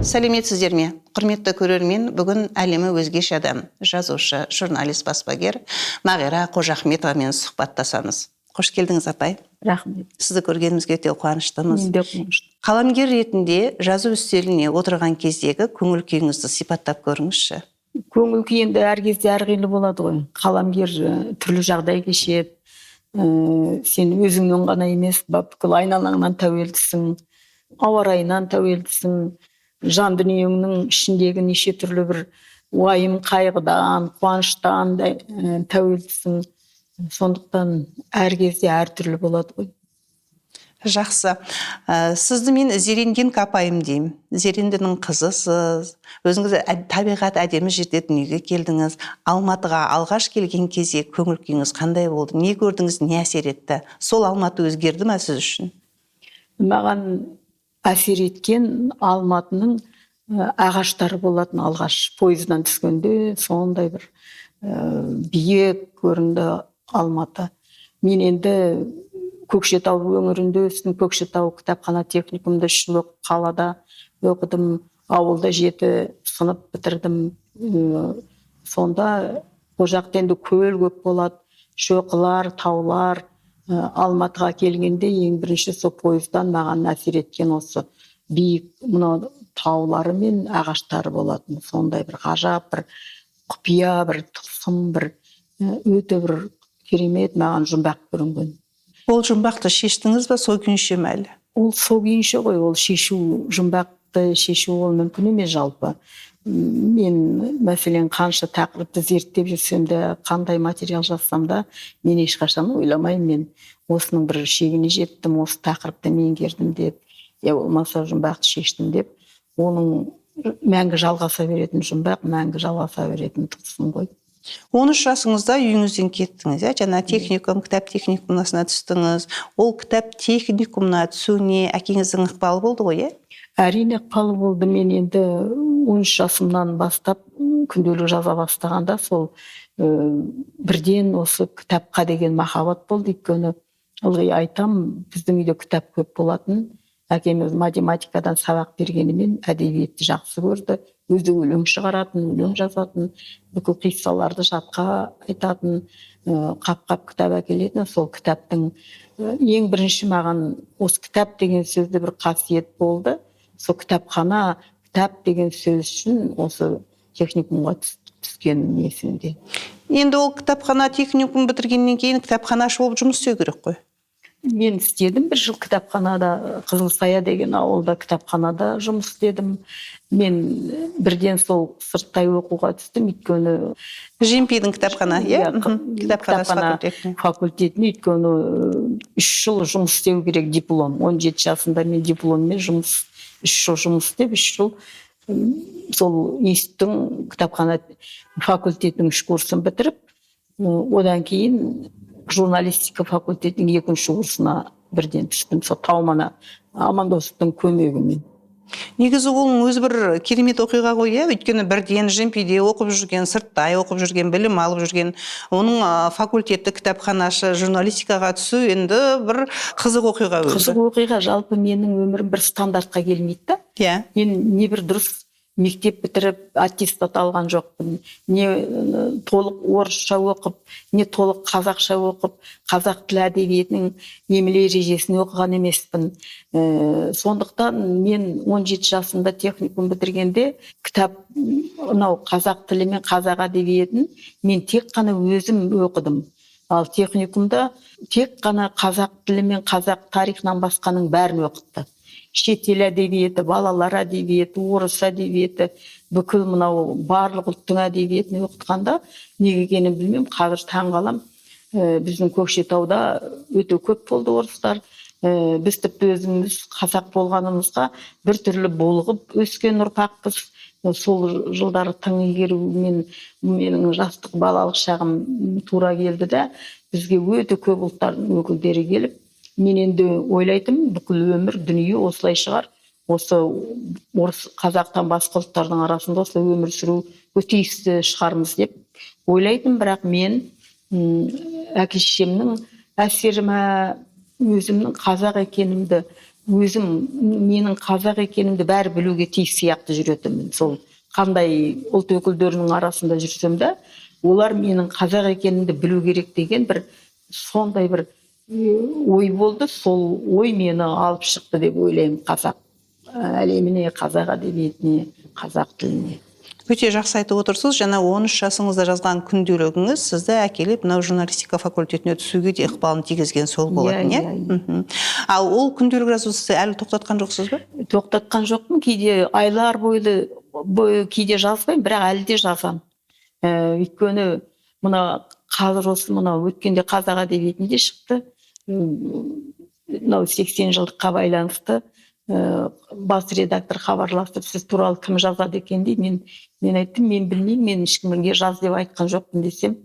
Сәлеметсіздер ме? Құрметті көрермен, бүгін әлемі өзгеше адам, жазушы, журналист, баспагер Мағира Қожахметовамен сұхбаттасамыз. Қош келдіңіз, апай. Рахмет. Сізді көргенімізге өте қуаныштымыз. Мен де қуаныштымын. Қаламгер ретінде жазу үстеліне отырған кездегі көңіл күйіңізді сипаттап көріңізші. Көңіл күй енді әр кезде әрқилы болады ғой. Қаламгер түрлі жағдай кешеді. Сен өзіңнен ғана емес, бүкіл айналаңнан тәуелдісің, ауа райынан тәуелдісің, жан дүниеңнің ішіндегі неше түрлі бір уайым, қайғыдан, қуаныштан тәуелдісің. Сондықтан әр кезде әртүрлі болады ғой. Жақсы. Сізді мен Зеренденка апайым деймін. Зеренденің қызысыз. Өзіңіз табиғат әдемі жерде дүниеге келдіңіз. Алматыға алғаш келген кезде көңіл күйіңіз қандай болды? Не көрдіңіз, не әсер етті? Сол Алматы өзгерді ме сіз үшін? Маған әсер еткен Алматының ағаштары болатын алғаш пойыздан түскенде сондай бір биік көрінді Алматы. Мен енді Көкшетау өңірінде өстім. Көкшетау кітапхана техникумда 3 жыл қалада оқыдым. Ауылда 7 сынып бітірдім. Сонда ол жақта енді көл көп болады, шоқылар, таулар. Алматыға келгенде ең бірінші сол пойыздан маған әсер еткен осы биік мына таулары мен ағаштары болатын. Сондай бір ғажап, бір құпия, бір тылсым, бір өте бір керемет маған жұмбақ көрінген. Ол жұмбақты шештіңіз бе, сол күйінше мәлі? Ол сол күйінше ғой, ол шешу, жұмбақты шешу ол мүмкін емес жалпы. Мен мәселен қанша тақырыпты зерттеп жүрсем де, қандай материал жазсам да, мен ешқашан ойламаймын, мен осының бір шегіне жеттім, осы тақырыпты меңгердім деп, я болмаса жұмбақты шештім деп, оның мәңгі жалғаса беретін жұмбақ, мәңгі жалғаса беретін тылсым ғой. 13 жасыңызда үйіңізден кеттіңіз, жаңа техникум, кітап техникумнасына түстіңіз. Ол кітап техникумна түсуіне әкеңіздің ықпалы болды ғой, Әрине ықпалы болды. Мен енді 13 жасымнан бастап күнделік жаза бастағанда сол бірден осы кітапқа деген махаббат болды. Өйткені ылғи айтам, біздің үйде кітап көп болатын. Әкеміз математикадан сабақ бергенімен әдебиетті жақсы көрді. Өзі өлең шығаратын, өлең жазатын, бүкіл қиссаларды жатқа айтатын, қап-қап кітап әкелетін. Сол кітаптың ең бірінші маған осы кітап деген сөзді бір қасиет болды. Сол кітапхана, кітап деген сөз үшін осы техникумға түскен есімде. Енді ол кітапхана техникум бітіргеннен кейін кітапханашы болып жұмыс істеу керек қой. Мен істедім 1 жыл кітапханада, Қызылсая деген ауылда кітапханада жұмыс істедім. Мен бірден сол сырттай оқуға түстім, өйткені Жемпейдің кітапхана, кітапхана факультетіне, өйткені 3 жыл жұмыс істеу керек, диплом. 17 жасында мен дипломмен 3 жыл жұмыс істеп, 3 жыл сол институттың кітапхана факультетінің 3 курсын бітіріп, одан кейін журналистика факультетінің 2-ші курсына бірден түстім, сол Таумана Амандосовтың көмегімен. Негізі оның өзі бір керемет оқиға ғой, өйткені бірден Жемпейде оқып жүрген, сырттай оқып жүрген, білім алып жүрген, оның факультетті кітапханашы журналистикаға түсу енді бір қызық оқиға өзі. Қызық оқиға, жалпы менің өмірім бір стандартқа келмейді. Мен не бір дұрыс мектеп бітіріп, аттестат алған жоқпын. Не толық орысша оқып, не толық қазақша оқып, қазақ тілі әдебиетінің емле ережесін оқыған емеспін. Сондықтан мен 17 жасымда техникум бітіргенде кітап, қазақ тілі мен қазақ әдебиетін мен тек қана өзім оқыдым. Ал техникумда тек қана қазақ тілі мен қазақ тарихынан басқаның бәрін оқытты. Шетел әдебиеті, балалар әдебиеті, орыс әдебиеті, бүкіл мынау барлық ұлттың әдебиетін оқытқанда неге екенін білмеймін, қазір таң қалам. Біздің Көкшетауда өте көп болды орыстар. Біз тіпті өзіміз қазақ болғанымызға бір түрлі болғып өскен ұрпақпыз. Сол жылдары тың игерумен менің жастық балалық шағым тура келді де, бізге өте көп ұлттардың өкілдері келіп, мен енді ойлайтым, бүкіл өмір дүние осылай шығар. Осы орыс қазақтан басқа ұлттардың арасында осылай өмір сүру тиісті шығармыз деп ойлайтым, бірақ мен әке-шешемнің әсері ме, өзімнің қазақ екенімді өзім менің қазақ екенімді бәрі білуге тиіс сияқты жүретінмін. Сол қандай ұлт өкілдерінің арасында жүрсем де, олар менің қазақ екенімді білу керек деген бір сондай бір ой болды. Сол ой мені алып шықты деп ойлаймын қазақ әлеміне, қазақ әдебиетіне, қазақ тіліне. Өте жақсы айтып отырсыз. Жаңа 13 жасыңызда жазған күнделігіңіз сізді әкеліп мынау журналистика факультетіне түсуге де ықпалын тигізген сол болатын, иә? Ал ол күнделік жазуды сіз әлі тоқтатқан жоқсыз ба? Тоқтатқан жоқпын. Кейде айлар бойы кейде жазбаймын, бірақ әлі де жазамын. Өйткені мына қазір осы мынау өткенде қазақ әдебиетінде шықты. Мынау 80 жылдыққа байланысты бас редактор хабарласып, сіз туралы кім жазады екен дейді. Мен айттым, мен білмеймін, мен ешкімге жаз деп айтқан жоқпын десем,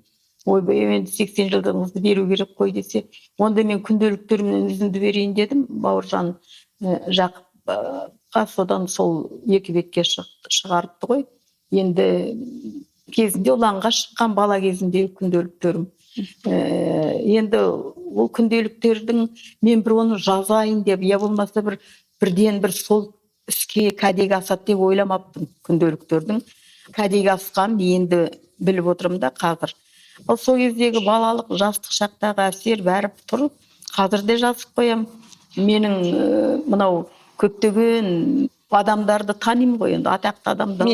ойбай, енді 80 жылдығыңызды беру керек қой десе, онда мен күнделіктерімнен үзінді берейін дедім. Бауыржан Жақыпқа содан сол 2 бетке шығарыпты ғой. Енді кезінде ұланға шыққан бала кезіндегі күнделіктерім. Енді ол күнделіктердің мен бір оны жазайын деп, я болмаса бірден бір сол іске кәдеге асады деп ойламаппын. Күнделіктердің кәдеге асқан енді біліп отырмын да қазір. Ал сол кездегі балалық жастық шақтағы әсер бәрі тұр. Қазір де жазып қоямын. Менің мынау көптеген адамдарды танимын ғой, енді атақты адамдар.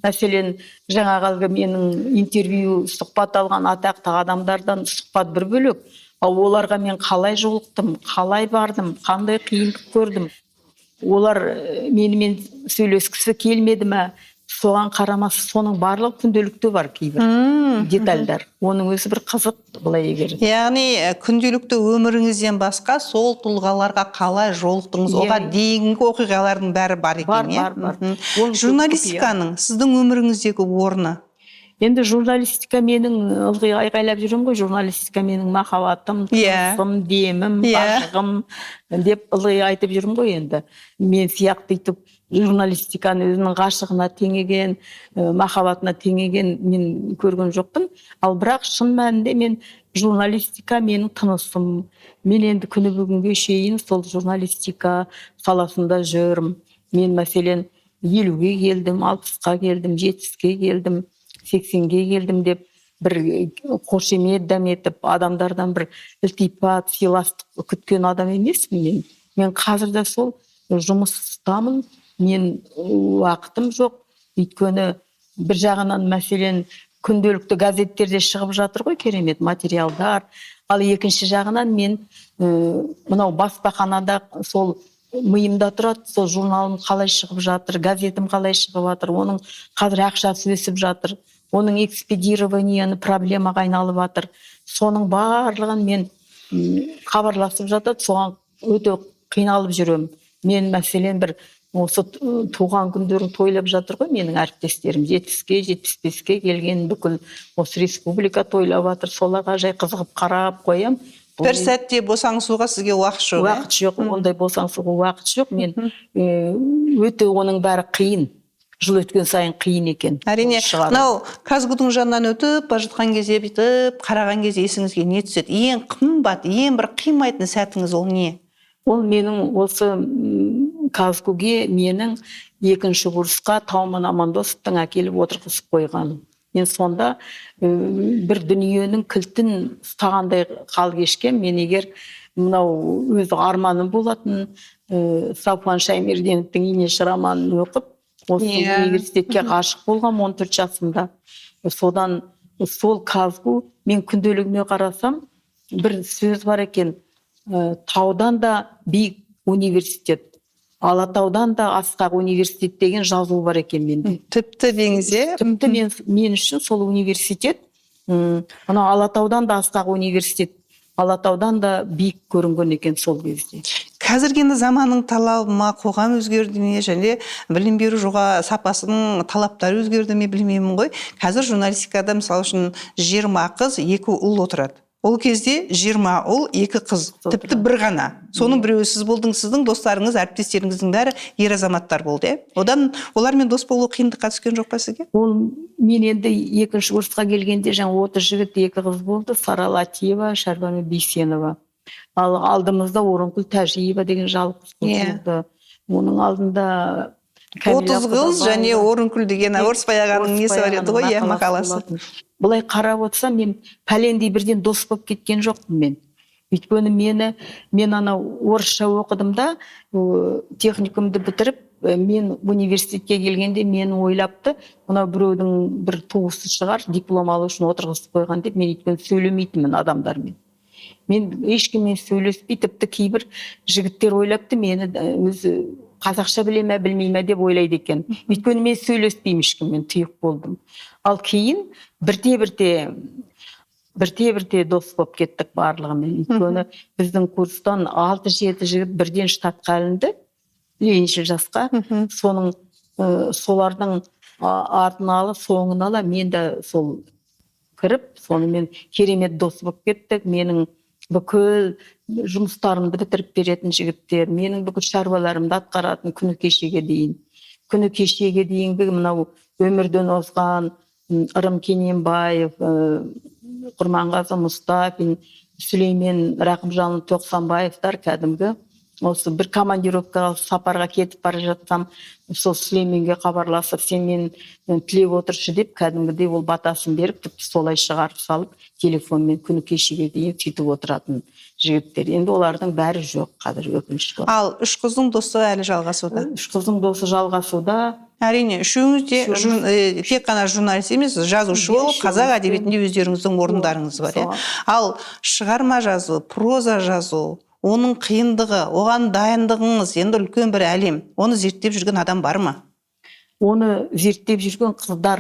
Мәселен, жаңағы менің интервью сұхбат алған атақты адамдардан сұхбат бір бөлек. Ал оларға мен қалай жолықтым, қалай бардым, қандай қиындық көрдім. Олар менімен сөйлескісі келмеді ме? Соған қарамасы соның барлық күнделікті бар кейбір детальдар. Оның өзі бір қызық былай егер. Яғни күнделікті өміріңізден басқа сол тұлғаларға қалай жолықтыңыз, оған дейінгі оқиғалардың бәрі бар екен, Бар. Журналистиканың сіздің өміріңіздегі орны? Енді журналистика менің ылғи айғайлап жүрем ғой, журналистика менің махаббатым, тынысым, демім, башығым деп ылғи айтып жүрем ғой енді. Мен сияқты етіп журналистиканы өзінің ғашығына теңеген, махаббатына теңеген мен көрген жоқпын. Ал бірақ шын мәнінде мен журналистика менің тынысым. Мен енді күні бүгінге шейін сол журналистика саласында жүрмін. Мен мәселен 50-ге келдім, 60-қа келдім, 70-ге келдім, 80-ге келдім деп бір қошемет дәметіп, адамдардан бір ілтипат, сыйластық күткен адам емеспін мен. Мен қазір де сол жұмыстамын. Мен уақытым жоқ. Өйткені бір жағынан мәселен күнделікті газеттерде шығып жатыр ғой керемет материалдар. Ал екінші жағынан мен мынау баспаханада сол миымда тұрады, сол журналым қалай шығып жатыр, газетім қалай шығып жатыр, оның қазір ақшасы өсіп жатыр, оның экспедированияны проблемаға айналып жатыр. Соның барлығын мен хабарласып жатады, соған өте қиналып жүрем. Мен мәселен бір осы туған күндерін тойлап жатыр ғой менің әріптестерім, 70-ге, 75-ге келген бүкіл осы республика тойлап жатыр. Соларға жай қызығып қарап қоям. Бір сәтте босаңсуға сізге уақыт жоқ. Уақыт жоқ, ондай босаңсуға уақыт жоқ. Мен өте оның бәрі қиын. Жыл өткен сайын қиын екен. Әрине, мынау Казгудың жанынан өтіп, бара жатқан кезде бүйтіп, қараған кезде есіңізге не түседі? Ең қымбат, ең бір қимайтын сәтіңіз ол не? Ол менің осы Казгуге менің 2-ші курсқа Тауман Амандосовтың әкеліп отырғызып қойғаным. Мен сонда бір дүниенің кілтін ұстағандай қал кешкен. Мен егер мынау өз арманым болатын Сафуан Шаймерденовтің Инеш романын оқып, осы университетке ғашық болғам 14 жасымда. Содан сол Казгу мен күнделігіне қарасам, бір сөз бар екен, таудан да биік университет, Алатаудан да асқақ университет деген жазу бар екен менде. Тіпті деңіз, Тіпті мен үшін сол университет, ана Алатаудан да асқақ университет, Алатаудан да биік көрінген екен сол кезде. Қазіргі заманның талабы ма, қоғам өзгерді ме, және білім беру сапасының талаптары өзгерді ме білмеймін ғой. Қазір журналистикада мысалы үшін 20 қыз, 2 ұл отырады. Ол кезде 20 ұл, 2 қыз, тіпті бір ғана. Соның біреуі сіз болдыңыз, сіздің достарыңыз, әріптестеріңіздің бәрі ер азаматтар болды. Одан олармен дос болу қиындыққа түскен жоқ па сізге? Ол мен енді 2-ші курсқа келгенде жаңа 30 жігіт, 2 қыз болды, Сара Латиева, Шәрбана Бейсенова. Ал алдымызда Орынкүл Тәжиева деген жалғыз қыз жүрді. Оның алдында 30 қыз және Орынкүл деген Орысбай-ағаның несі бар еді ғой, мақаласы. Бұлай қарап отырсам, мен пәлендей бірден дос болып кеткен жоқпын мен. Өйткені мен ана орысша оқыдым да, техникумды бітіріп, мен университетке келгенде мені ойлапты, мына біреудің бір туысы шығар, диплом алу үшін отырғызып қойған деп, мен өйткені сөйлемейтінмін адамдармен. Мен ешкіммен сөйлеспей, тіпті кейбір жігіттер ойлапты, мені өзі қазақша біле ме, білмей ме деп ойлайды екен. Өйткені мен сөйлеспеймін ешкіммен, тұйық болдым. Ал кейін бірте-бірте дос болып кеттік барлығымен. Өйткені біздің курстан 6-7 жігіт бірден штатқа алынды, лениншіл жасқа. Солардың артын ала, соңын ала, мен де сол кіріп, сонымен керемет дос болып кеттік. Менің бүкіл жұмыстарымды бітіріп беретін жігіттер, менің бүкіл шаруаларымды атқаратын күні кешеге дейінгі мынау өмірден озған Ырым Кененбаев, Құрманғазы Мұстафин, Сүлеймен Рақымжан Тоқсанбаевтар кәдімгі осы бір командировкаға сапарға кетіп бара жатсам, сол Сүлейменге хабарласып, сен мен тілеп отыршы деп, кәдімгідей ол батасын беріп, тіпті солай шығарып салып, телефонмен күні кешеге дейін сөйтіп отыратын жігіттер. Енді олардың бәрі жоқ қазір, өкінішке. Ал үш қыздың досы әлі жалғасуда? Үш қыздың досы жалғасуда. Әрине, үшеуіңіз де тек қана журналист емес, жазушы болып, қазақ әдебиетінде өздеріңіздің орындарыңыз бар. Ал шығарма жазу, проза жазу, оның қиындығы, оған дайындығыңыз, енді үлкен бір әлем. Оны зерттеп жүрген адам бар ма? Оны зерттеп жүрген қыздар.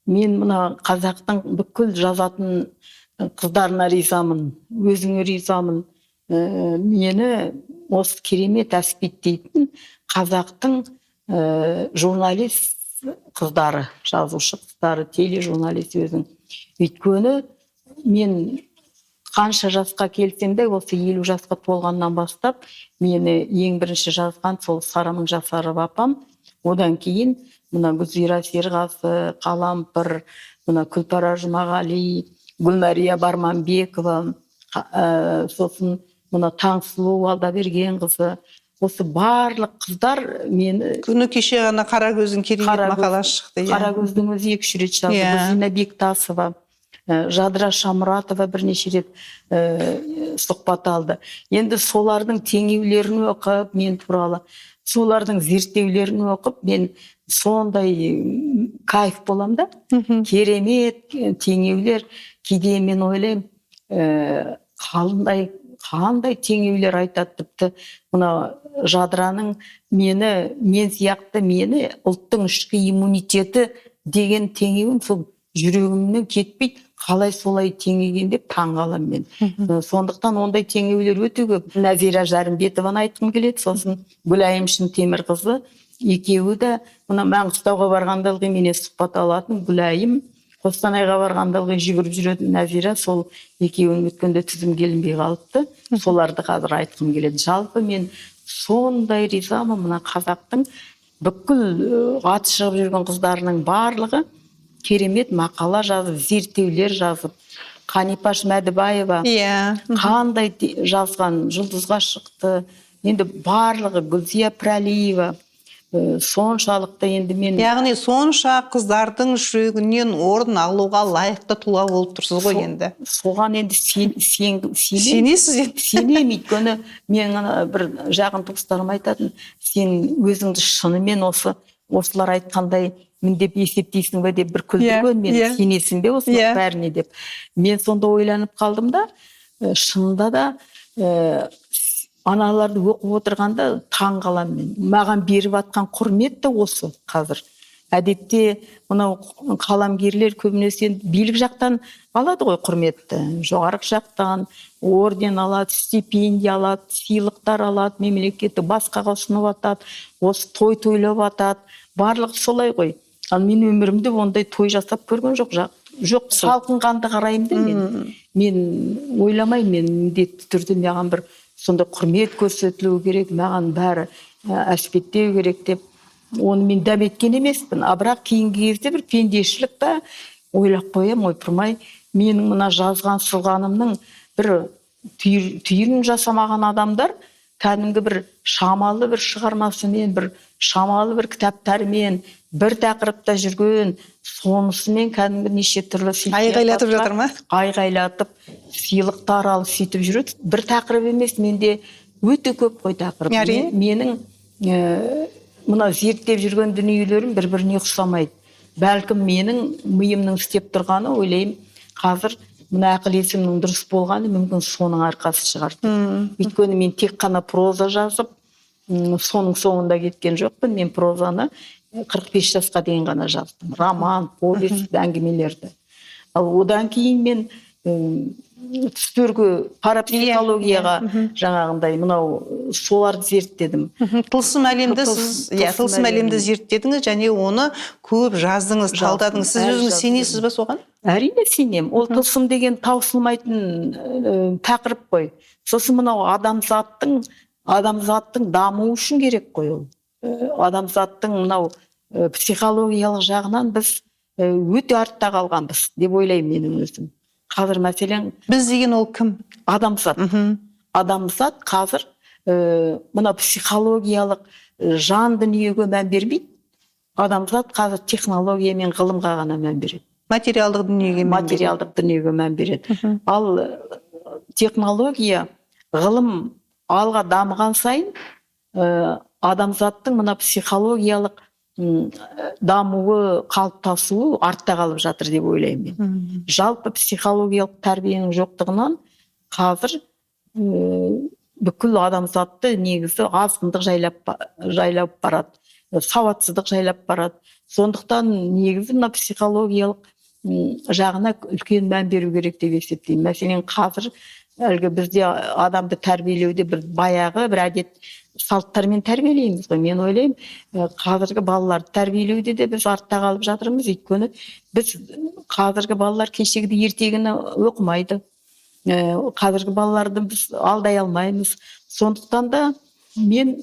Мен мына қазақтың бүкіл жазатын қыздарына ризамын, өзіңе ризамын. Мені осы керемет әспеттейтін қазақтың журналист қыздары, жазушы қыздары, тележурналист өзің. Өйткені мен қанша жасқа келсем де, осы 50 жасқа толғаннан бастап, мені ең бірінші жазған сол Сараның Жасаров апам. Одан кейін мына Гүлзира Серғазы, Қалампыр, мына Күлпара Жұмағали, Гүлмәрия Барманбекова, сосын мына Таңсұлу Алдабергенқызы. Осы барлық қыздар мені... Күні кеше ғана Қарагөздің керемет мақаласы шықты. Қарагөздің өзі 2-3 рет жазды. Гүлзина Бектасова, Жадыра Шамұратова бірнеше рет сұхбат алды. Енді солардың теңеулерін оқып, мен туралы, солардың зерттеулерін оқып, мен сондай кайф болам да. Керемет теңеулер, кейде мен ойлаймын, қандай теңеулер айтады, тіпті мына Жадыраның мен сияқты мені ұлттың ішкі иммунитеті деген теңеуін сол жүрегімнен кетпейді, қалай солай теңеген деп таңғалам мен. Сондықтан ондай теңеулер өте көп. Нәзира Жарымбетованы айтқым келеді, сосын Гүлайым Шынтемірқызы, екеуі де мына Маңғыстауға барғанда ылғи менен сұхбат алатын Гүлайым, Қостанайға барғанда ылғи жүгіріп жүретін Нәзира, сол екеуін өткенде тізім келінбей қалыпты. Соларды қазір айтқым келеді. Жалпы мен сондай ризамын мына қазақтың бүкіл аты шығып жүрген қыздарының барлығы керемет мақала жазып, зерттеулер жазып. Қанипаш Мәдібаева қандай жазған, жұлдызға шықты. Енді барлығы Гүлзия Пірәлиева, соншалықты енді мен... Яғни сонша қыздардың жүрегінен орын алуға лайықты тұлға болып тұрсыз ғой енді. Соған енді сенесіз? Сенем, өйткені мен бір жағын туыстарым айтатын, сен өзіңді шынымен осылар айтқандай міндеп есептейсің бе деп бір күлдірген, мен сенесің бе осылар бәріне деп. Мен сонда ойланып қалдым да, шынында да аналарды оқып отырғанда таң қалам мен. Маған беріп атқан құрмет те осы қазір. Әдетте мынау қаламгерлер көбінесе билік жақтан алады ғой құрметті. Жоғарғы жақтан орден алады, стипендия алады, сыйлықтар алады, мемлекетті басқаға ұсынып атады, осы той тойлап атады. Барлық солай ғой. Ал мен өмірімде ондай той жасап көрген жоқ, салқын қанды қараймын да мен. Мен ойламаймын, мен міндетті түрде маған бір сонда құрмет көрсетілу керек, маған бәрі әспеттеу керек деп, оны мен дәметкен емеспін. Бірақ кейінгі кезде бір пендешілікті ойлап қоям, ойпырмай, менің мына жазған сылғанымның бір түйірін жасамаған адамдар кәдімгі бір шамалы бір шығармасымен, бір шамалы бір кітаптармен, бір тақырыпта жүрген, сонысымен кәдімгі неше түрлі айғайлатып жатыр ма? Айғайлатып, сыйлықтар алып сөйтіп жүреді. Бір тақырып емес, менде өте көп қой тақырып. Менің мына зерттеп жүрген дүниелерім бір-біріне ұқсамайды. Бәлкім менің миымның істеп тұрғаны, ойлаймын, қазір мына ақыл есімнің дұрыс болғаны мүмкін соның арқасы шығар. Өйткені мен тек қана проза жазып, соның соңында кеткен жоқпын. Мен прозаны 45 жасқа дейін ғана жаздым. Роман, повесть, әңгімелерді. Ал одан кейін мен түстерге, парапсихологияға жаңағындай мынау соларды зерттедім. Тылсым әлемді тылсым әлемді зерттедіңіз және оны көп жаздыңыз, талдадыңыз. Сіз өзіңіз сенесіз бе соған? Әрине сенем. Ол тылсым деген таусылмайтын тақырып қой. Сосын мынау адамзаттың дамуы үшін керек қой ол. Адамзаттың мынау психологиялық жағынан біз өте артта қалғанбыз деп ойлаймын менің өзім. Қазір мәселен біз деген ол кім? Адамзат. Адамзат қазір мына психологиялық жан дүниеге мән бермейді. Адамзат қазір технология мен ғылымға ғана мән береді. Материалдық дүниеге мән береді. Ал технология, ғылым алға дамыған сайын адамзаттың мына психологиялық дамуы, қалыптасуы артта қалып жатыр деп ойлаймын мен. Жалпы психологиялық тәрбиенің жоқтығынан қазір бүкіл адамзатты негізі азғындық жайлап барады, сауатсыздық жайлап барады. Сондықтан негізі мына психологиялық жағына үлкен мән беру керек деп есептеймін. Мәселен, қазір әлгі бізде адамды тәрбиелеуде бір баяғы бір әдет салттармен тәрбиелейміз ғой. Мен ойлаймын, қазіргі балаларды тәрбиелеуде де біз артта қалып жатырмыз. Өйткені біз қазіргі балалар кешегіде ертегіні оқымайды. Қазіргі балаларды біз алдай алмаймыз. Сондықтан да мен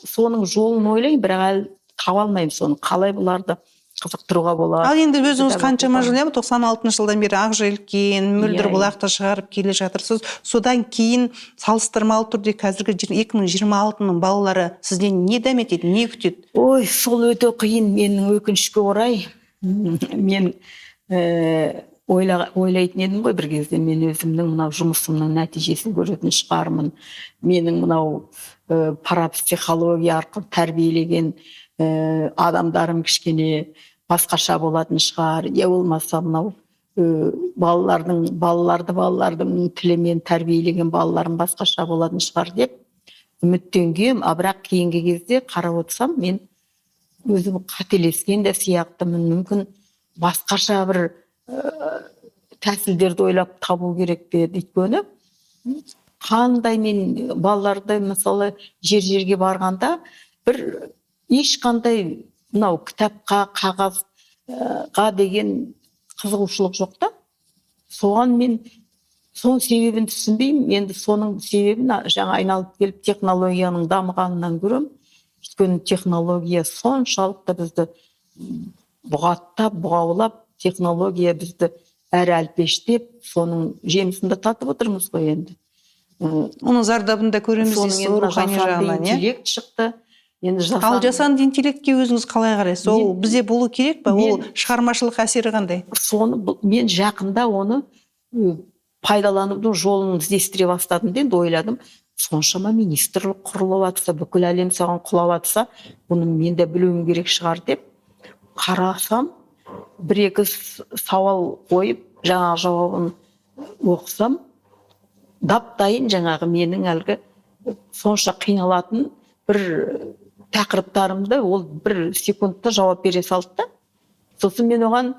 соның жолын ойлаймын, бірақ әлі таба алмаймын соны. Қалай бұларды қызықтыруға болады. Ал енді өзіңіз қаншама жыл, 96 жылдан бері Ақжелкен, Мөлдір бұлақты шығарып келе жатырсыз. Содан кейін салыстырмалы түрде қазіргі 2026-ның балалары сізден не дәмет етеді, не күтеді? Ой, сол өте қиын. Менің өкінішке орай, мен ойлайтын едім ғой бір кезде, мен өзімнің мынау жұмысымның нәтижесін көретін шығармын. Менің мынау парапсихология арқылы тәрбиелеген адамдарым кішкене басқаша болатын шығар. Я болмаса мынау балалардың тілімен тәрбиелеген балаларым басқаша болатын шығар деп үміттенгем. Бірақ кейінгі кезде қарап отырсам, мен өзім қателескен де сияқтымын. Мүмкін басқаша бір тәсілдерді ойлап табу керек пе, өйткені қандай мен балаларды мысалы жерге барғанда бір ешқандай мынау кітапқа, қағазға деген қызығушылық жоқ та. Соған мен соның себебін түсінбеймін. Енді соның себебін жаңа айналып келіп технологияның дамығанынан көрем. Өйткені технология соншалықты бізді бұғаттап, бұғаулап, технология бізді әрі әлпештеп, соның жемісін татып отырмыз ғой енді. Оның зардабын да көреміз дейсіз, рухани жағынан, интеллект шықты. Ал жасанды интеллектке өзіңіз қалай қарайсыз? Ол бізде болу керек па? Ол шығармашылық әсері қандай? Мен жақында оны пайдаланудың жолын іздестіре бастадым деп ойладым. Соншама министрлік құрылып жатса, бүкіл әлем соған құлап жатса, бұны мен де білуім керек шығар деп қарасам, бір-екі сауал қойып, жаңағы жауабын оқысам, дап-дайын жаңағы менің әлгі сонша қиналатын бір тақырыптарымды ол бір секундта жауап бере салды да. Сосын мен оған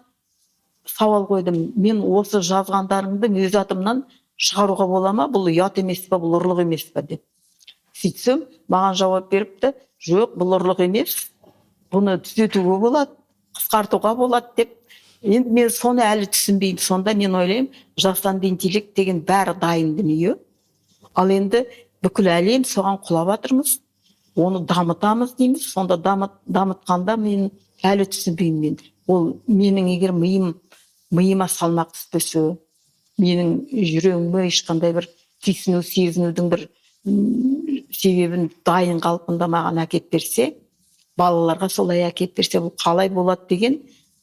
сауал қойдым. Мен осы жазғандарыңды өз атымнан шығаруға бола ма? Бұл ұят емес пе, бұл ұрлық емес пе деп. Сөйтсем, маған жауап беріпті, жоқ, бұл ұрлық емес, бұны түзетуге болады, қысқартуға болады деп. Енді мен соны әлі түсінбеймін. Сонда мен ойлаймын, жасанды интеллект деген бәрі дайын дүние. Ал енді бүкіл әлем соған құлап жатырмыз. Оны дамытамыз дейміз. Сонда дамытқанда мен әлі түсінбеймін. Ол менің егер миыма салмақ түспесе, менің жүрегіме ешқандай бір түйсіну сезінудің бір себебін дайын қалпында маған әкеп берсе, балаларға солай әкеп берсе, бұл қалай болады деген,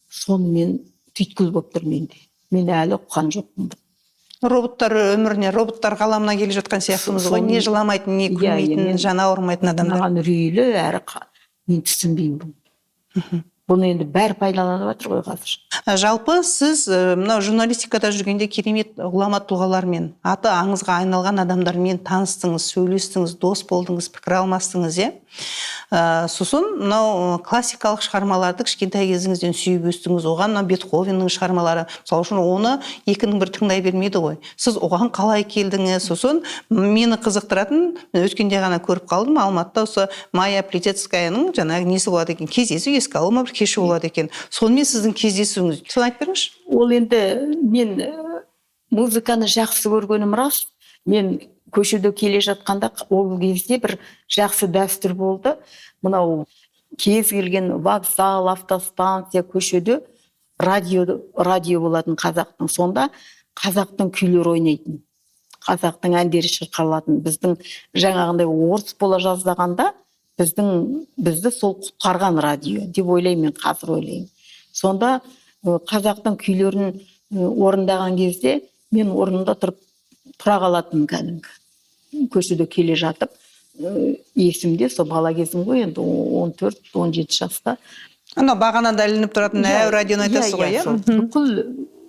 соны мен түйткіл болып тұр менде. Мен әлі ұққан жоқпын. Роботтар өміріне, роботтар ғаламына келе жатқан сияқтымыз ғой. Не жыламайтын, не күлмейтін, жаны ауырмайтын адамдар. Маған үрейлі, әрі мен түсінбеймін бұл. Бұны енді бәрі пайдаланып жатыр ғой қазір. Жалпы сіз мынау журналистикада жүргенде керемет ғұлама тұлғалармен, аты аңызға айналған адамдармен таныстыңыз, сөйлестіңіз, дос болдыңыз, пікір алмастыңыз, сосын мынау классикалық шығармаларды кішкентай кезіңізден сүйіп өстіңіз. Оған мына Бетховеннің шығармалары, мысалы үшін оны екінің бір тыңдай бермейді ғой. Сіз оған қалай келдіңіз? Сосын мені қызықтыратын, өткенде ғана көріп қалдым, Алматыда осы Майя Плетецкаяның жаңағы несі болады екен, кездесу, еске алу бір кеші болады екен. Сонымен сіздің кездесуіңіз, соны айтып беріңізші. Ол енді мен музыканы жақсы көргенім рас. Мен көшеде келе жатқанда ол кезде бір жақсы дәстүр болды. Мынау кез келген вокзал, автостанция, көшеде радио болатын қазақтың. Сонда қазақтың күйлері ойнайтын. Қазақтың әндері шырқалатын. Біздің жаңағындай орыс бола жаздағанда бізді сол құтқарған радио деп ойлаймын, қазір ойлаймын. Сонда қазақтың күйлерін орындаған кезде мен орнында тұра қалатын кәдімгі. Көшеде келе жатып, есімде сол бала кезім ғой, енді 14-17 жаста. Ана бағанада ілініп тұратын әу радионы айтасыз ғой,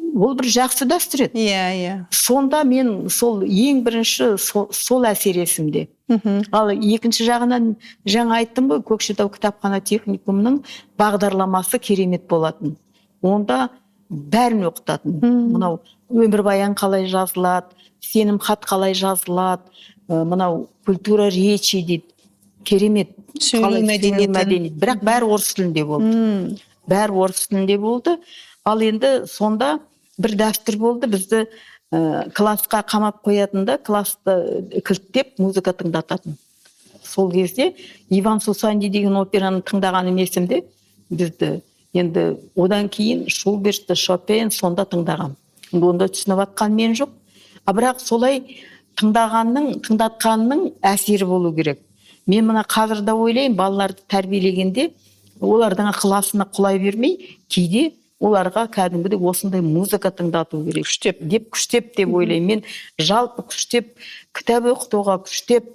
Ол бір жақсы дәстүр еді. Сонда мен сол ең бірінші сол әсер есімде. Ал екінші жағынан жаңа айттым ғой, Көкшетау кітапхана техникумның бағдарламасы керемет болатын. Онда бәрін оқытатын. Мынау өмірбаян қалай жазылады, сенім хат қалай жазылады, мынау культура речи дейді. Керемет. Сөйлеу мәдениеті. Бірақ бәрі орыс тілінде болды. Бәрі орыс тілінде болды. Ал енді сонда бір дәстүр болды, бізді классқа қамап қоятында, классты кілттеп музыка тыңдататын. Сол кезде Иван Сусанди деген операны тыңдағаным есімде. Бізді енді одан кейін Шубертті, Шопен сонда тыңдағам. Онда түсініп атқан мен жоқ. Бірақ солай тыңдатқанның әсері болу керек. Мен мына қазірде ойлаймын, балаларды тәрбиелегенде олардың ықыласына құлай бермей, кейде оларға кәдімгідей осындай музыка тыңдату керек. Күштеп деп ойлаймын. Мен жалпы күштеп кітап оқытуға, күштеп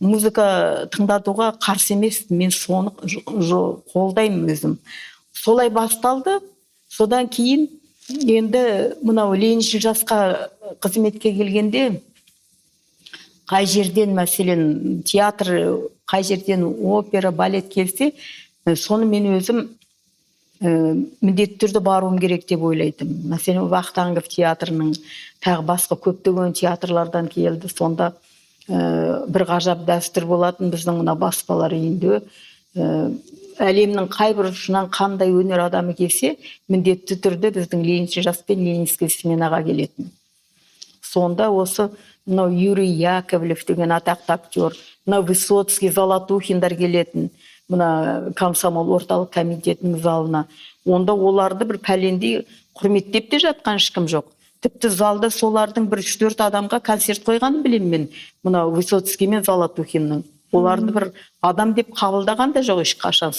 музыка тыңдатуға қарсы емес, мен соны қолдаймын өзім. Солай басталды. Содан кейін енді мынау лениншіл жасқа қызметке келгенде қай жерден мәселен театр, қай жерден опера, балет келсе, соны мен өзім міндетті түрде баруым керек деп ойлайтын. Мәселен, Вахтангов театрының, тағы басқа көптеген театрлардан келді. Сонда бір ғажап дәстүр болатын біздің мына баспалар үйінде. Әлемнің қай бір ұшынан қандай өнер адамы келсе, міндетті түрде біздің лениншіл жас пен ленинский сменаға келетін. Сонда осы Юрий Яковлев деген атақты актер, Высоцкий, Золотухиндар келетін. Мына комсомол орталық комитетінің залына. Онда оларды бір пәлендей құрметтеп те жатқан ешкім жоқ. Тіпті залда солардың бір 3-4 адамға концерт қойғанын білемін мен. Мына Высоцкий мен Золотухиннің. Оларды бір адам деп қабылдаған да жоқ ешқашан.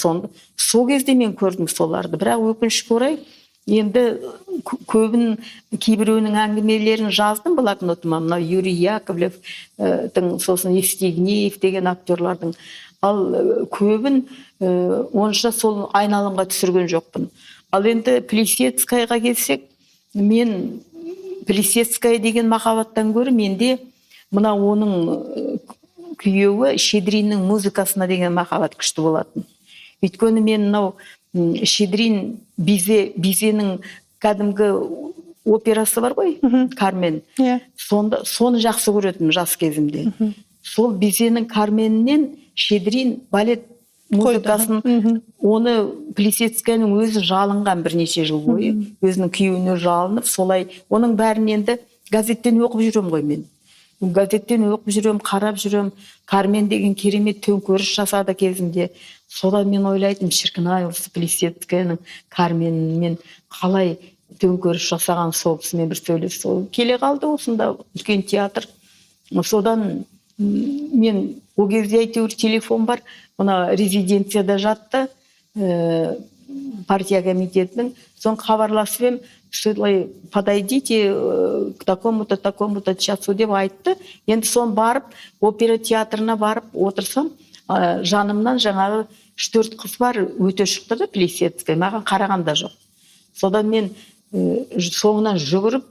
Сол кезде мен көрдім соларды. Бірақ өкінішке орай, енді көбін кейбіреуінің әңгімелерін жаздым блокнотыма. Мына Юрий Яковлевтің, сосын Евстигнеев деген актерлардың. Ал көбін онша сол айналымға түсірген жоқпын. Ал енді Плисецкаяға келсек, мен Плисецкая деген махаббаттан гөрі менде мына оның күйеуі Щедриннің музыкасына деген махаббат күшті болатын. Өйткені мен мынау Щедрин Бизенің кәдімгі операсы бар ғой, Кармен. Соны жақсы көретін жас кезімде. Сол Бизенің Карменінен Щедрин балет музыкасын, оны Плисецкаяның өзі жалынған бірнеше жыл бойы, өзінің күйеуіне жалынып, солай оның бәрін енді газеттен оқып жүрем ғой мен. Газеттен оқып жүрем, қарап жүрем. Кармен деген керемет төңкеріс жасады кезінде. Содан мен ойлайтын, шіркін ай, осы Плисецкаяның Карменімен қалай төңкеріс жасаған, сол кісімен бір сөйлесіп келе қалды осында үлкен театр. Содан мен ол кезде әйтеуір телефон бар, мына резиденцияда жатты, партия комитетінің, соң хабарласып ем, солай подойдите к такому-то часу деп айтты. Енді сон барып, опера театрына барып отырсам, жанымнан жаңағы 3-4 қыз бар, өте шықты да, Плесецкая, маған қарағанда жоқ. Содан мен соңынан жүгіріп,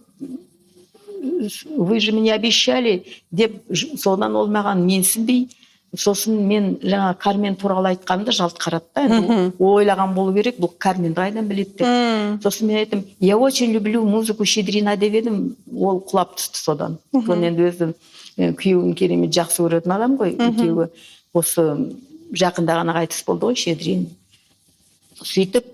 вы же мне обещали деп, содан ол маған менсінбей, сосын мен жаңа Кармен туралы айтқанымда жалт қаратты. Ойлаған болу керек, бұл Кармен қайдан біледі деп. Сосын мен айттым, я очень люблю музыку Щедрина деп едім, ол құлап түсті содан. Соны енді өзім күйеуін керемет жақсы көретін адам ғой, күйеуі осы жақында ғана қайтыс болды ғой, Щедрин. Сөйтіп,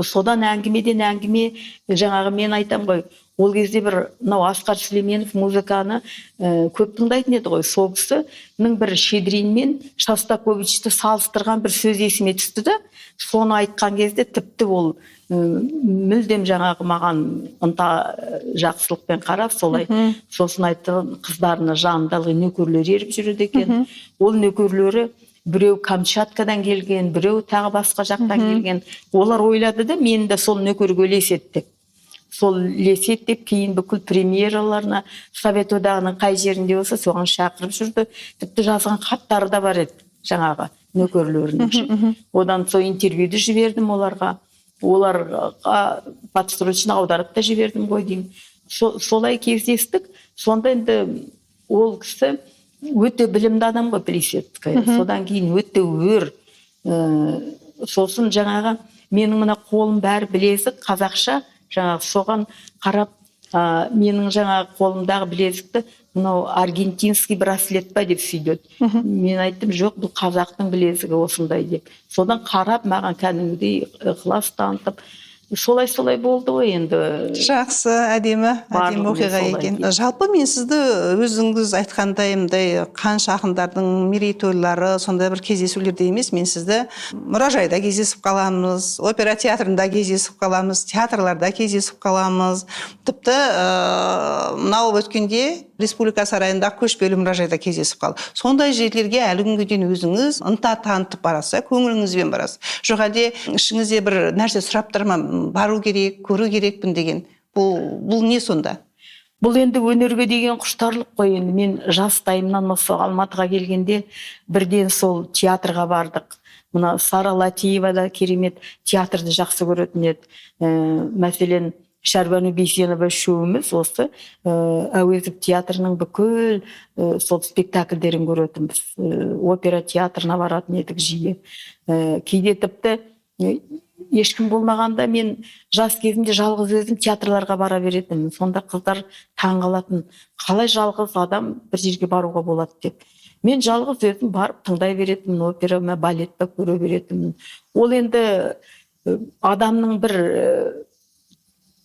содан әңгімеден әңгіме, жаңағы мен айтам ғой, ол кезде бір Асқар Сүлейменов музыканы көп тыңдайтын еді ғой. Сол кісінің бір Щедрин мен Шостаковичті салыстырған бір сөз есіме түсті да, соны айтқан кезде тіпті ол мүлдем жаңағы маған ынта жақсылықпен қарап, солай сосын айтты, қыздарына жанында нөкерлер еріп жүреді екен. Ол нөкерлері біреу Камчаткадан келген, біреу тағы басқа жақтан келген. Олар ойлады да, мен де сол нөкерге ілеседі деп. Сол ілеседі деп, кейін бүкіл премьераларына Совет одағының қай жерінде болса соған шақырып жүрді. Тіпті жазған хаттары да бар еді жаңағы нөкерлерінің. Одан сол интервьюді жібердім оларға. Оларға подстрочно аударып та жібердім ғой деймін. Солай кездестік. Сонда енді ол кісі өте білімді адам ғой, Плесецкая. Содан кейін өте өр. Сосын жаңағы менің мына қолым бәрі білезік, қазақша, жаңағы соған қарап, менің жаңағы қолымдағы білезікті мынау аргентинский браслет па деп сүйдеді. Мен айттым, жоқ, бұл қазақтың білезігі осындай деп. Содан қарап, маған кәдімгідей ықылас танытып, солай болды ғой енді. Жақсы, әдемі оқиға екен. Жалпы мен сізді өзіңіз айтқандайымдай қанша ақындардың мерейтойлары, сондай бір кездесулерде емес, мен сізді мұражайда кездесіп қаламыз, опера театрында кездесіп қаламыз, театрларда кездесіп қаламыз. Тіпті мынау өткенде Республика сарайында көшпелі мұражайда кездесіп қалды. Сондай жерлерге әлі күнге дейін өзіңіз ынта танытып барасыз, көңіліңізбен барасыз. Жоқ әлде ішіңізде бір нәрсе сұрап тұр ма, бару керек, көру керекпін деген. Бұл не сонда? Бұл енді өнерге деген құштарлық қой. Енді мен жастайымнан осы Алматыға келгенде бірден сол театрға бардық. Мына Сара Латиева да керемет театрды жақсы көретін еді. Мәселен, Шәрбану Бейсенова үшеуміз осы Әуезов театрының бүкіл сол спектакльдерін көретінбіз. Опера театрына баратын едік жиі. Кейде тіпті ешкім болмағанда мен жас кезімде жалғыз өзім театрларға бара беретінмін. Сонда қыздар таң қалатын, қалай жалғыз адам бір жерге баруға болады деп. Мен жалғыз өзім барып тыңдай беретінмін, опера ма, балет па көре беретінмін. Ол енді адамның бір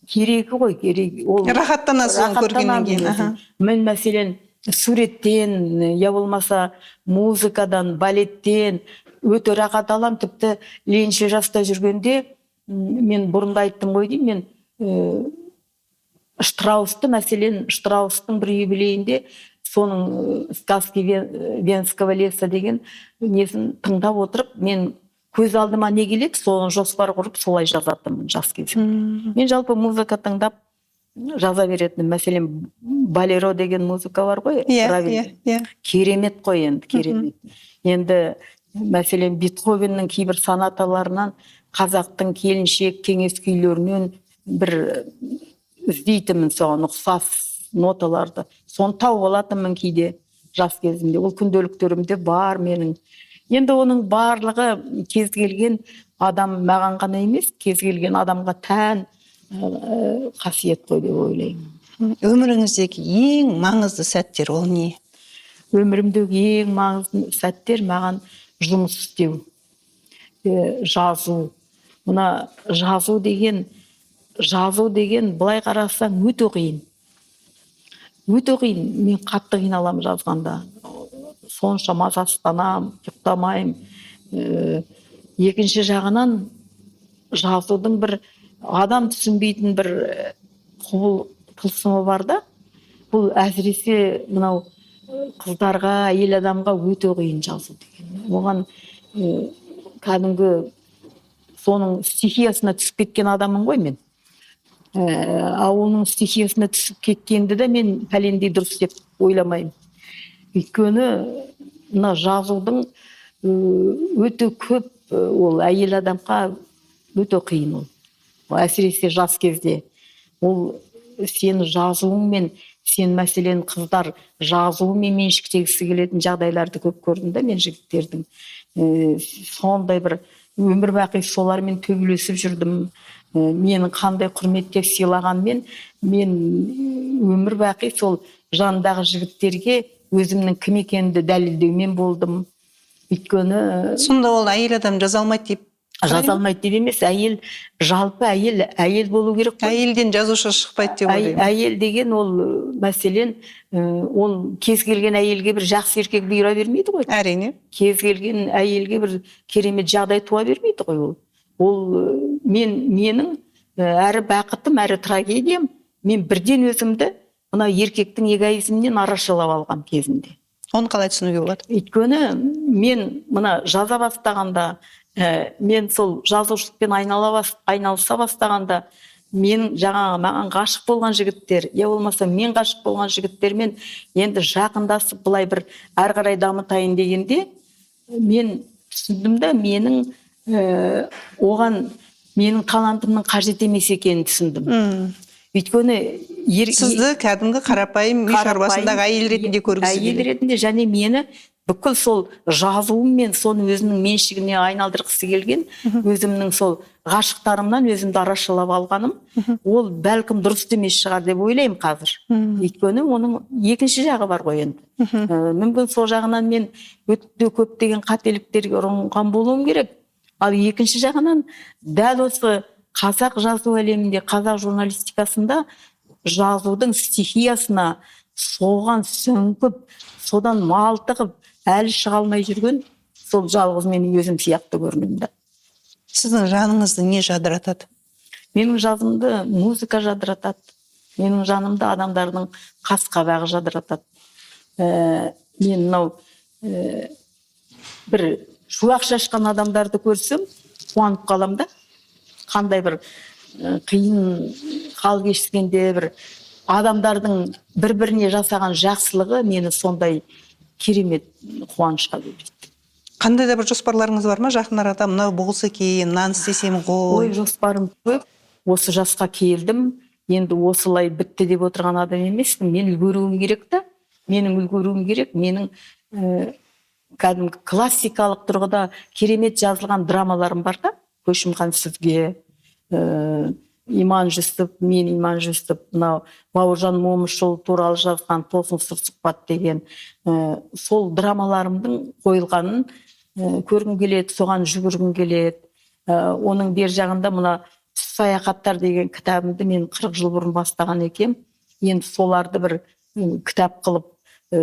керегі ғой, керек. Рахаттанасың көргеннен кейін. Мен мәселен суреттен, я болмаса музыкадан, балеттен өте рахат алам. Тіпті ленші жаста жүргенде мен бұрында айттым ғой деймін, мен Штраусты, мәселен Штраустың бір юбилейінде соның сказки Венского леса деген несін тыңдап отырып, мен көз алдыма не келеді, соны жоспар құрып, солай жазатынмын жас кезімде. Мен жалпы музыка тыңдап жаза беретінмін. Мәселен, Болеро деген музыка бар ғой, керемет қой енді, керемет. Енді, мәселен, Бетховеннің кейбір сонаталарынан, қазақтың келіншек кеңес күйлерінен бір іздейтінмін соған ұқсас ноталарды. Соны тауып алатынмын кейде жас кезімде. Ол күнделіктерімде бар менің. Енді оның барлығы кез келген адам маған ғана емес, кез келген адамға тән қасиет қой деп ойлаймын. Өміріңіздегі ең маңызды сәттер ол не? Өмірімдегі ең маңызды сәттер маған жұмыс істеу, жазу. Мына жазу деген былай қарасаң өте қиын. Өте қиын. Мен қатты қиналамын жазғанда. Сонша мазасызданам, ұйықтамайым. Екінші жағынан жазудың бір адам түсінбейтін бір тылсымы бар да. Бұл әсіресе мынау қыздарға, әйел адамға өте қиын жазу деген. Оған кәдімгі соның стихиясына түсіп кеткен адаммын ғой мен. Оның стихиясына түсіп кеткенді де мен пәлендей дұрыс деп ойламаймын. Өйткені мына жазудың өте көп ол әйел адамға өте қиын ол. Әсіресе жас кезде. Ол сен жазуыңмен, сен мәселен қыздар жазуымен меншіктегісі келетін жағдайларды көп көрдім да мен жігіттердің. Сондай бір өмір бақи солармен төбелесіп жүрдім. Менің қандай құрметтеп сыйлағанмен мен өмір бақи сол жандағы жігіттерге өзімнің кім екенімді дәлелдеумен болдым. Өйткені сонда ол әйел адам жаза алмайды деп жаза алмайды деп емес, әйел жалпы әйел болу керек қой. Әйелден жазушы шықпайды деп ойлаймын. Әйел деген ол мәселен ол кез келген әйелге бір жақсы еркек бұйыра бермейді ғой. Әрине. Кез келген әйелге бір керемет жағдай туа бермейді ғой ол. Ол менің әрі бақытым, әрі трагедиям, мен бірден өзімді мына еркектің эгоизмінен арашалап алғам кезінде. Оны қалай түсінуге болады? Өйткені мен мына жаза бастағанда, мен сол жазушылықпен айналыса бастағанда, мен жаңағы маған ғашық болған жігіттер, я болмаса мен ғашық болған жігіттермен енді жақындасып былай бір әрі қарай дамытайын дегенде, мен түсіндім да менің оған менің талантымның қажет емес екенін түсіндім. Өйткені сізді кәдімгі қарапайым үй шаруасындағы әйел ретінде көргісі келеді. Әйел ретінде, және мені бүкіл сол жазуыммен соны өзінің меншігіне айналдырғысы келген, өзімнің сол ғашықтарымнан өзімді арашалап алғаным, ол бәлкім дұрыс емес шығар деп ойлаймын қазір. Өйткені оның екінші жағы бар ғой енді. Мүмкін сол жағынан мен өте көптеген қателіктерге ұрынған болуым керек. Ал екінші жағынан дәл осы қазақ жазу әлемінде, қазақ журналистикасында жазудың стихиясына соған сөңкіп, содан малтығып, әлі шыға алмай жүрген сол жалғыз мен өзім сияқты көрінемін да. Сіздің жаныңызды не жадыратады? Менің жазымды музыка жадыратады. Менің жанымды адамдардың қас-қабағы жадыратады. Мен мынау бір шуақ шашқан адамдарды көрсем, қуанып қалам да. Қандай бір қиын хал кешкенде бір адамдардың бір-біріне жасаған жақсылығы мені сондай керемет қуанышқа бөлейді. Қандай да бір жоспарларыңыз бар ма? Жақын арада мынау болса екен, мынаны істесем ғой. Ой, жоспарым көп. Осы жасқа келдім. Енді осылай бітті деп отырған адам емеспін. Мен үлгеруім керек та. Менің үлгеруім керек. Менің кәдімгі классикалық тұрғыда керемет жазылған драмаларым бар да. Көшімхан сізге, Иман Жүсіп, мен Иман Жүсіп, мынау Бауыржан Момышұлы туралы жазған Тосын сыр сұхбат деген сол драмаларымдың қойылғанын көргім келеді, соған жүгіргім келеді. Оның бер жағында мына саяхаттар деген кітабымды мен 40 жыл бұрын бастаған екем. Енді соларды бір кітап қылып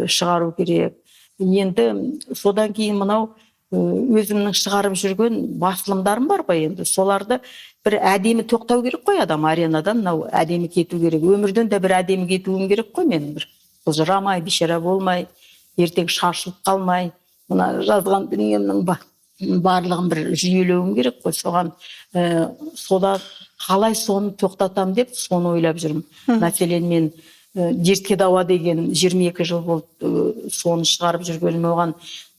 шығару керек. Енді содан кейін мынау өзімнің шығарып жүрген басылымдарым бар ғой, енді соларды бір әдемі тоқтау керек қой адам, аренадан мынау әдемі кету керек. Өмірден де бір әдемі кетуім керек қой мен, бір бұжырамай, бишара болмай, ертең шашылып қалмай, мына жазған дүниемнің барлығын бір жүйелеуім керек қой. Соған сода қалай соны тоқтатам деп соны ойлап жүрмін. Мәселен мен Дертке дауа деген 22 жыл болды соны шығарып жүргенім, оған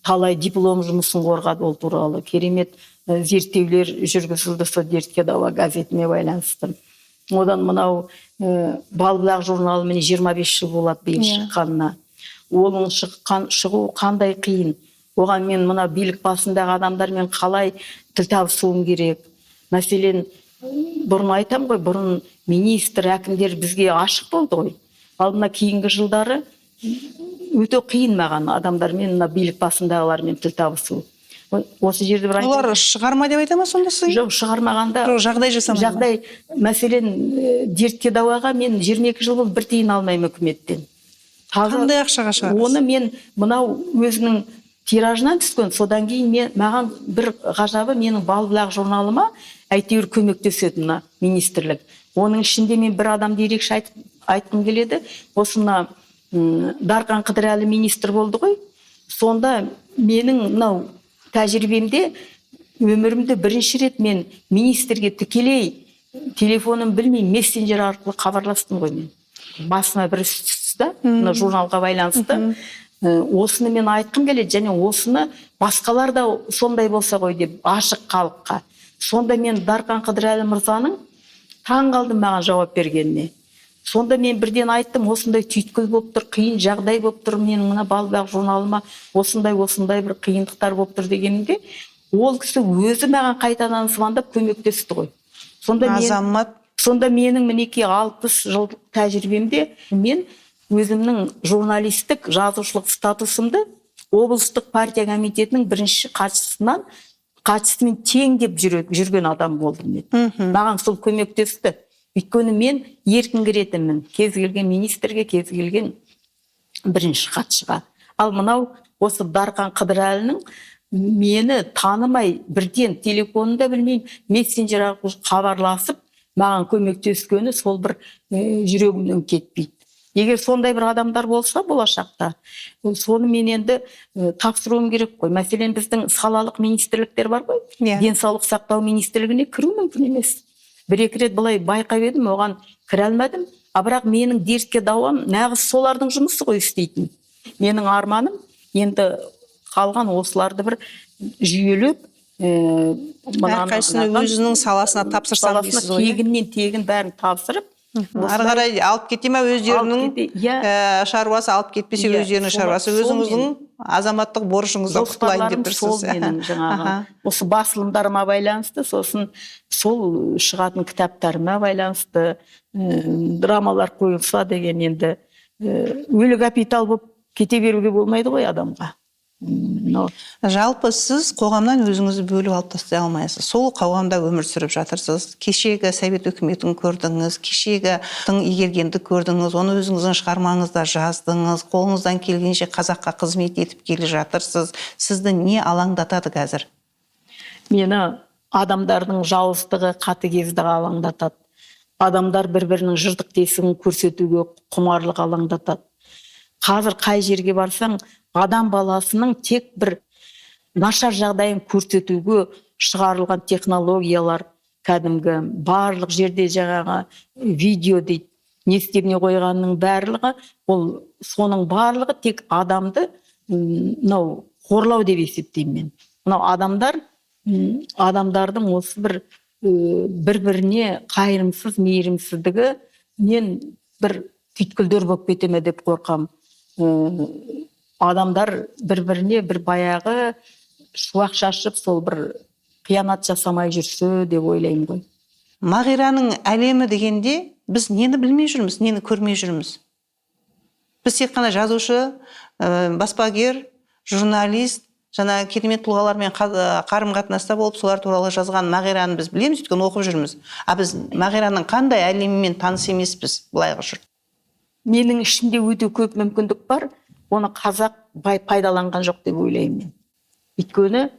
талай диплом жұмысын қорғады, ол туралы керемет зерттеулер жүргізілді сол Дертке дауа газетіне байланысты. Одан мынау Балбұлақ журналы міне 25 жыл болады биыл шыққанына. Оның шығу қандай қиын. Оған мен мына билік басындағы адамдармен қалай тіл табысуым керек. Мәселен, бұрын айтам ғой, бұрын министр, әкімдер бізге ашық болды ғой. Ал мына кейінгі жылдары өте қиын маған адамдармен, мына билік басындағылармен тіл табысу. Осы жерде бір олар шығарма деп айта ма сонда сіз? Жоқ, шығармағанда жағдай жасамайды. Жағдай, мәселен, Дертке дауаға мен 22 жыл болып бір тиын алмаймын үкіметтен. Қандай ақшаға шығарасыз? Оны мен мынау өзінің тиражынан түскен, содан кейін маған бір ғажабы менің Балбұлақ журналыма әйтеуір көмектеседі мына министрлік. Оның ішінде мен бір адамды ерекше айтқым келеді. Осы мына Дархан Қыдырәлі министр болды ғой. Сонда менің мынау тәжірибемде өмірімде бірінші рет мен министрге тікелей телефонын білмей мессенджер арқылы хабарластым ғой мен. Басыма бір іс түсті да, мына журналға байланысты. Осыны мен айтқым келеді, және осыны басқалар да сондай болса ғой деп, ашық халыққа. Сонда мен Дархан Қыдырәлі мырзаның таң қалдым маған жауап бергеніне. Сонда мен бірден айттым, осындай түйткіл болып тұр, қиын жағдай болып тұр, менің мына балбақ журналыма осындай бір қиындықтар болып тұр дегенімде, ол кісі өзі маған қайтадан звондап көмектесті ғой. Сонда менің мінекей 60 жылдық тәжірибемде мен өзімнің журналистік жазушылық статусымды облыстық партия комитетінің бірінші хатшысымен тең деп жүрген адам болдым мен. Маған сол көмектесті. Өйткені мен еркін кіретінмін кез келген министрге, кез келген бірінші хатшыға. Ал мынау осы Дархан Қыдырәлінің мені танымай, бірден телефонын да білмеймін, мессенджер арқылы хабарласып маған көмектескені сол бір жүрегімнен кетпейді. Егер сондай бір адамдар болса болашақта, соны мен енді тапсыруым керек қой. Мәселен, біздің салалық министрліктер бар ғой. Денсаулық сақтау министрлігіне кіру мүмкін емес. Бір-екі рет былай байқап едім, оған кіре алмадым. Бірақ менің дертке дауам нағыз солардың жұмысы ғой істейтін. Менің арманым енді қалған осыларды бір жүйелеп, әрқайсыны өзінің саласына тапсырсам дейсіз ғой. Тегіннен тегін бәрін тапсырып, ары қарай алып кете ма өздерінің шаруасы, алып кетпесе өздерінің шаруасы, өзіңіздің азаматтық борышыңыздан құтылайын деп тұрсыз. Осы басылымдарыма байланысты, сосын сол шығатын кітаптарыма байланысты драмалар қойылса деген, енді өлі капитал болып кете беруге болмайды ғой адамға. Жалпы сіз қоғамнан өзіңізді бөліп алып тастай алмайсыз. Сол қоғамда өмір сүріп жатырсыз. Кешегі совет үкіметін көрдіңіз, кешегі тың игергенді көрдіңіз, оны өзіңіздің шығармаңызда жаздыңыз, қолыңыздан келгенше қазаққа қызмет етіп келе жатырсыз. Сізді не алаңдатады қазір? Мені адамдардың жауыздығы, қатыгездігі алаңдатады. Адамдар бір-бірінің жыртық тесігін көрсетуге құмарлық алаңдатады. Қазір қай жерге барсаң, адам баласының тек бір нашар жағдайын көрсетуге шығарылған технологиялар, кәдімгі барлық жерде жаңағы видео дейді, не істебіне қойғанның барлығы, ол соның барлығы тек адамды қорлау деп есептеймін мен. Мынау адамдардың осы бір-біріне қайырымсыз, мейірімсіздігі мен бір түйткілдер болып кете ме деп қорқам. Адамдар бір-біріне бір баяғы шуақ шашып, сол бір қиянат жасамай жүрсе деп ойлаймын ғой. Мағираның әлемі дегенде біз нені білмей жүрміз, нені көрмей жүрміз? Біз тек қана жазушы, баспагер, журналист, жаңа керемет тұлғалармен қарым-қатынаста болып, солар туралы жазған Мағираны біз білеміз, өйткені оқып жүрміз. Біз Мағираның қандай әлемімен таныс емеспіз, былайғы жұрт? Менің ішімде өте көп мүмкіндік бар. Оны қазақ пайдаланған жоқ деп ойлаймын мен. Өйткені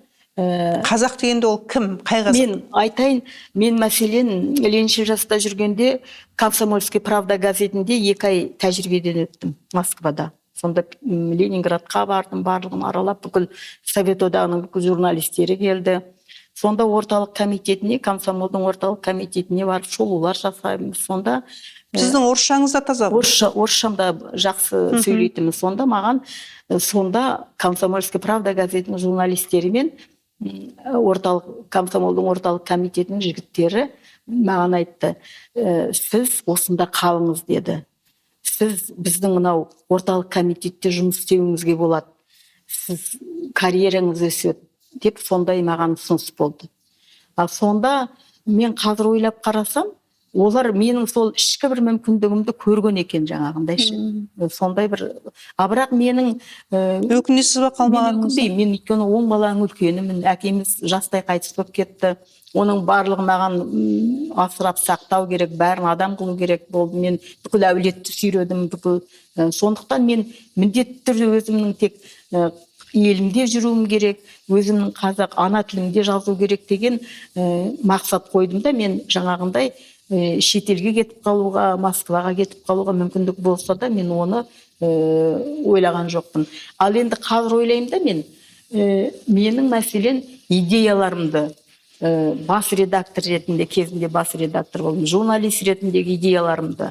қазақ дегенде ол кім? Қай қазақ? Мен айтайын, мен мәселен Лениншіл жаста жүргенде Комсомольский правда газетінде 2 ай тәжірибеден өттім Москвада. Сонда Ленинградқа бардым, барлығын аралап, бүкіл Совет одағының бүкіл журналистері келді. Сонда орталық комитетіне, Комсомолдың орталық комитетіне барып шолулар жасаймыз. Сонда сіздің орысшаңыз да таза? Орысшамда жақсы сөйлейтінмін. Сонда маған, Комсомольский правда газетінің журналистерімен Комсомолдың орталық комитетінің жігіттері маған айтты, сіз осында қалыңыз деді. Сіз біздің мынау орталық комитетте жұмыс істеуіңізге болады. Сіз карьераңыз өседі деп сондай маған ұсыныс болды. Ал сонда мен қазір ойлап қарасам, олар менің сол ішкі бір мүмкіндігімді көрген екен жаңағындайшы. Сондай бір, бірақ менің өкінесіз бе қалмағаныңыз? Мен өйткені 10 баланың үлкенімін, әкеміз жастай қайтыс болып кетті. Оның барлығы маған асырап сақтау керек, бәрін адам қылу керек болды. Мен бүкіл әулетті сүйредім, сондықтан мен міндетті түрде өзімнің тек елімде жүруім керек, өзімнің қазақ ана тілімде жазу керек деген мақсат қойдым да, мен жаңағындай шетелге кетіп қалуға, Москваға кетіп қалуға мүмкіндік болса да, мен оны ойлаған жоқпын. Ал енді қазір ойлаймын да мен, менің мәселен идеяларымды бас редактор ретінде, кезінде бас редактор болдым, журналист ретіндегі идеяларымды,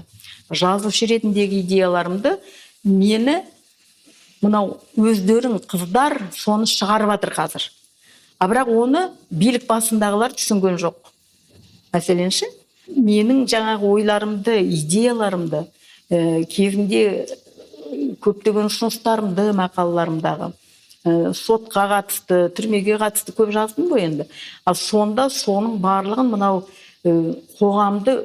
жазушы ретіндегі идеяларымды мені мынау өздерің қыздар соны шығарып жатыр қазір. Бірақ оны билік басындағылар түсінген жоқ. Мәселен ше, менің жаңағы ойларымды, идеяларымды, кезінде көптеген ұсыныстарымды, мақалаларымдағы сотқа қатысты, түрмеге қатысты көп жаздым ғой енді. Ал сонда соның барлығын мынау қоғамды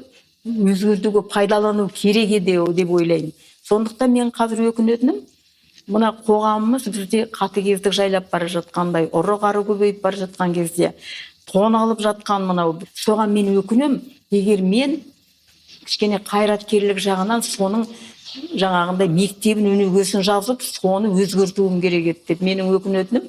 өзгертуге пайдалану керек еді деп ойлаймын. Сондықтан мен қазір өкінетінім, мына қоғамымыз бізде қатыгездік жайлап бара жатқандай, ұры-қары көбейіп бара жатқан кезде, тоналып жатқан мынау, соған мен өкінем. Егер мен кішкене қайраткерлік жағынан соның жаңағындай мектебін өнегесін жазып, соны өзгертуім керек еді деп менің өкінетінім.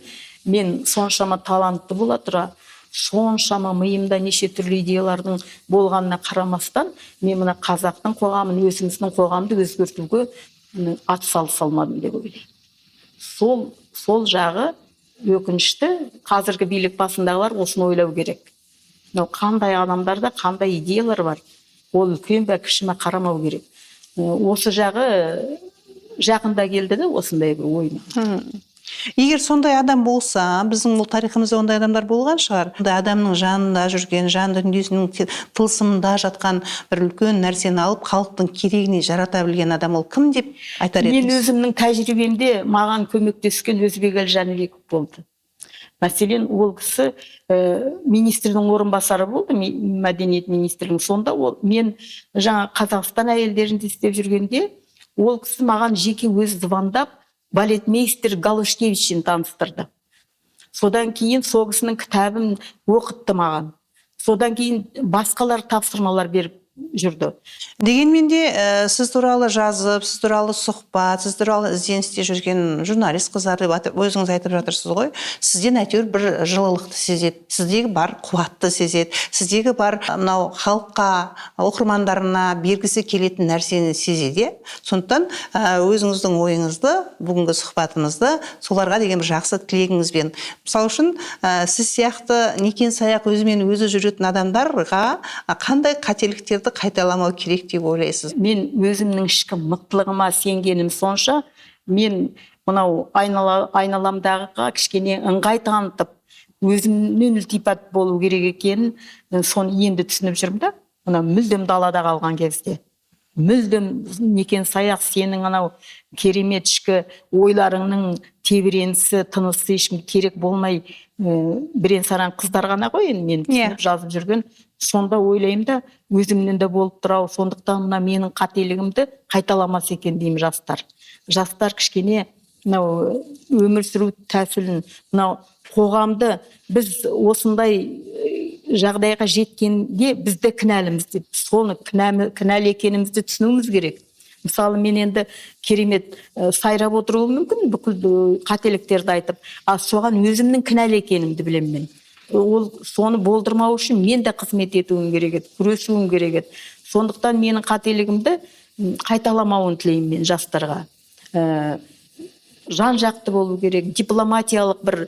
Мен соншама талантты бола тұра, соншама миымда неше түрлі идеялардың болғанына қарамастан, мен мына қазақтың қоғамын, өзіміздің қоғамды өзгертуге атсалыса алмадым деп ойлаймын. Сол жағы өкінішті. Қазіргі билік басындағылар осыны ойлау керек. Қандай адамдарда қандай идеялар бар, ол үлкен бе кіші ме қарамау керек. Осы жағы жақында келді де осындай бір ойыма. Егер сондай адам болса, біздің бұл тарихымызда ондай адамдар болған шығар. Адамның жанында жүрген, жан дүниесінің тылсымында жатқан бір үлкен нәрсені алып, халықтың керегіне жарата білген адам ол кім деп айтар едіңіз? Мен өзімнің тәжірибемде маған көмектескен Өзбекәлі Жәнібеков болды. Мәселен, ол кісі министрдің орынбасары болды, мәдениет министрінің. Сонда мен жаңа Қазақстан әйелдерінде істеп жүргенде, ол кісі маған жеке өзі звондап балетмейстер Галушкевичтен таныстырды. Содан кейін сол кісінің кітабын оқытты маған. Содан кейін басқалар тапсырмалар беріп жүрді. Дегенмен де сіз туралы жазып, сіз туралы сұхбат, сіз туралы ізденісте жүрген журналист қыздар деп өзіңіз айтып жатырсыз ғой. Сізден әйтеуір бір жылылықты сезеді, сіздегі бар қуатты сезеді, сіздегі бар мынау халыққа, оқырмандарына бергісі келетін нәрсені сезеді. Сондықтан өзіңіздің ойыңызды, бүгінгі сұхбатымызды соларға деген бір жақсы тілегіңізбен. Мысалы үшін сіз сияқты некен саяқ өзімен өзі жүретін адамдарға қандай қателіктерді қайталамау керек деп ойлайсыз? Мен өзімнің ішкі мықтылығыма сенгенім сонша, мен мынау айналамдағыға кішкене ыңғай танытып, өзімнен ілтипат болу керек екенін соны енді түсініп жүрмін да. Мына мүлдем далада қалған кезде, мүлдем некен саяқ сенің анау керемет ішкі ойларыңның тебіренісі, тынысы ешкім керек болмай бірен-саран қыздар ғана ғой енді мен түсініп жазып жүрген. Сонда ойлаймын да, өзімнен де болып тұрау. Сондықтан мына менің қателігімді қайталамас екен деймін жастар. Жастар кішкене мынау өмір сүру тәсілін, мынау қоғамды біз осындай жағдайға жеткенде бізді кінәліміз деп, соны кінәлі екенімізді түсінуіміз керек. Мысалы, мен енді керемет сайрап отыруым мүмкін, бүкіл қателіктерді айтып, ал соған өзімнің кінәлі екенімді білемін мен. Ол соны болдырмау үшін мен де қызмет етуім керек еді, күресуім керек еді. Сондықтан менің қателігімді қайталамауын тілеймін мен жастарға. Жан жақты болу керек, дипломатиялық бір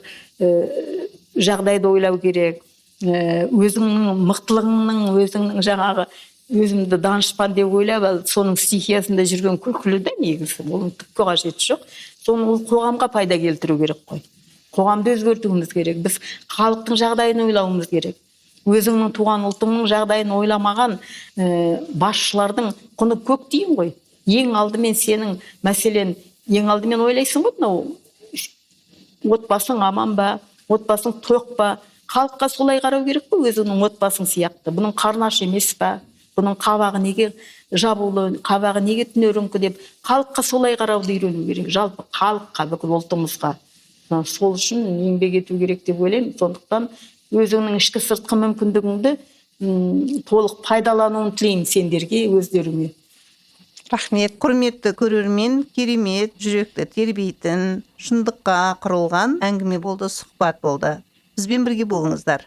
жағдайды ойлау керек. Өзіңнің мықтылығыңның, өзіңнің жаңағы өзімді данышпан деп ойлап, соның стихиясында жүрген күлкілі де негізі. Оның түкке қажеті жоқ. Соны ол қоғамға пайда келтіру керек қой. Қоғамды өзгертуіміз керек. Біз халықтың жағдайын ойлауымыз керек. Өзіңнің туған ұлтыңның жағдайын ойламаған басшылардың құны көк дейін ғой. Ең алдымен сенің мәселен, ең алдымен ойлайсың ғой, мынау отбасың аман ба, отбасың тоқ па? Халыққа солай қарау керек қой, өзіңнің отбасың сияқты. Бұның қарны аш емес па? Бұның қабағы неге жабулы, қабағы неге түнеріңкі деп халыққа солай қарауды үйрену керек. Жалпы халыққа, бүкіл ұлтымызға. Сол үшін еңбек ету керек деп ойлаймын. Сондықтан өзіңнің ішкі сыртқы мүмкіндігіңді толық пайдалануын тілеймін сендерге, өздеріңе. Рахмет. Құрметті көрермен, керемет, жүректі тербейтін, шындыққа құрылған әңгіме болды, сұхбат болды. Бізбен бірге болыңыздар.